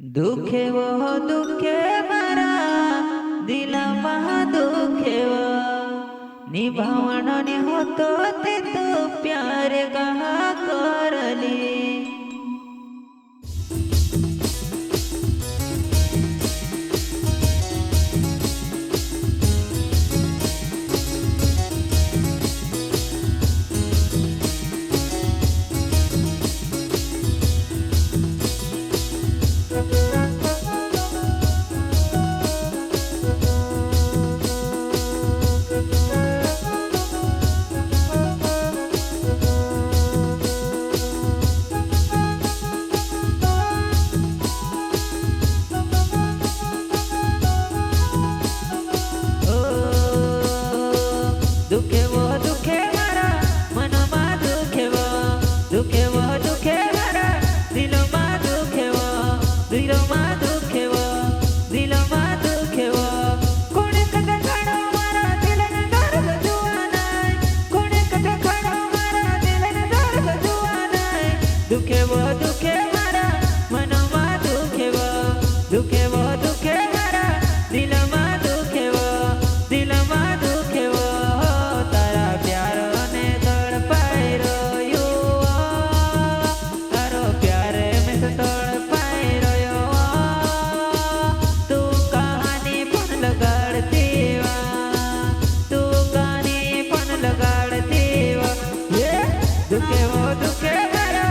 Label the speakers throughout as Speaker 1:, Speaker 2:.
Speaker 1: दुखे वो दुखे मारा दिला महा दुखे वो निभावना ने होतो ते तू प्यार कहा करली दुखे वो दुखे मारा मन मा दुखे वो दुखे वो दुखे मारा दिल मा दुखे वो दिल मा दुखे वो दिल मा दुखे वो कोणे कथा खाड़ो मारा दिल ने दर्द जुआ नाय कोणे कथा खाड़ो मारा दिल ने दर्द जुआ नाय दुखे वो दुखे मारा मन मा दुखे वो दुखे वो दुखे मारा दिल मा दुखे वो दिल मा दुखे वो दुखे वो दुखे मारा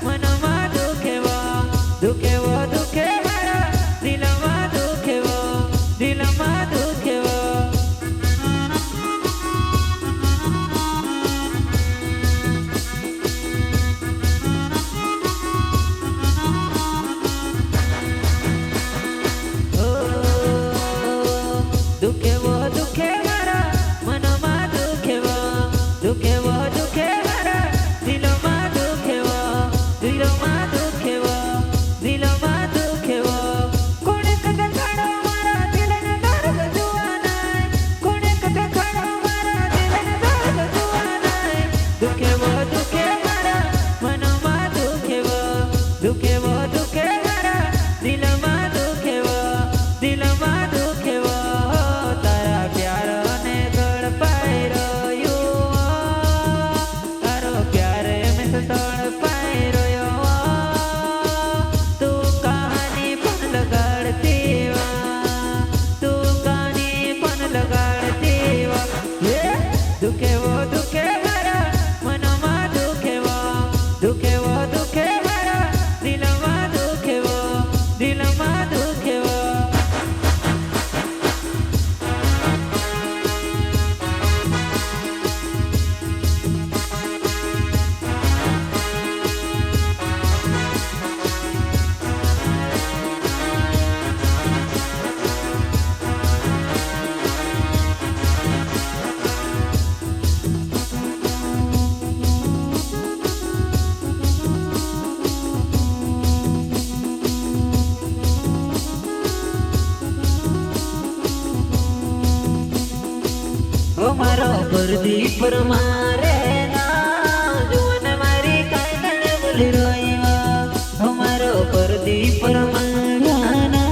Speaker 1: मन मा दुखे वो दुखे वो दुखे मारा दिल मा दुखे वो दिल मा दुखे वो दुखे वो दुखे मारा मन मा दुखे वो दुखे वो दुखे मारा दिल मा दुखे वो दिल मा दुखे वो दिल मा दुखे वो कोणे कथा खाड़ो मारा दिल ने दर्द जुआ नाय कोणे कथा खाड़ो मारा दिल ने दर्द जुआ नाय दुखे वो दुखे मारा मन मा दुखे वो दुखे वो दुखे मारा दिल मा दुखे वो दिल मा दुखे वो तारा प्यार ने तड़पाई रयो तारो प्यार में से तड़पाई रयो तू कहानी पन लगाड़ती वा तू कहानी पन लगाड़ती वा ये दुखे वो दुखे मारा मन मा दुखे वो दुखे वो दुखे मारा दिल मा दुखे वो दिल मा दुखे वो मारो परदीप पर मारे ना जुवन मारी कायदे बोली रोईवा हमारो परदीप पर माराना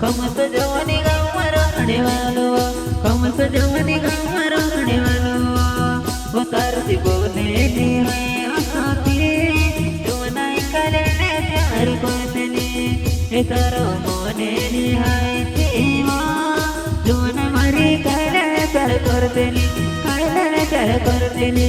Speaker 1: कमत जवानी गाँव मारो रणे वालो कमत जवानी गाँव मारो रणे वालो वो तारती बोने नी है आती जुवना इकाले ने प्यार करते नी ए तारो मोने नी हाय तीवा जुवन मारी कायदे प्यार करते नी कायदे प्यार करते नी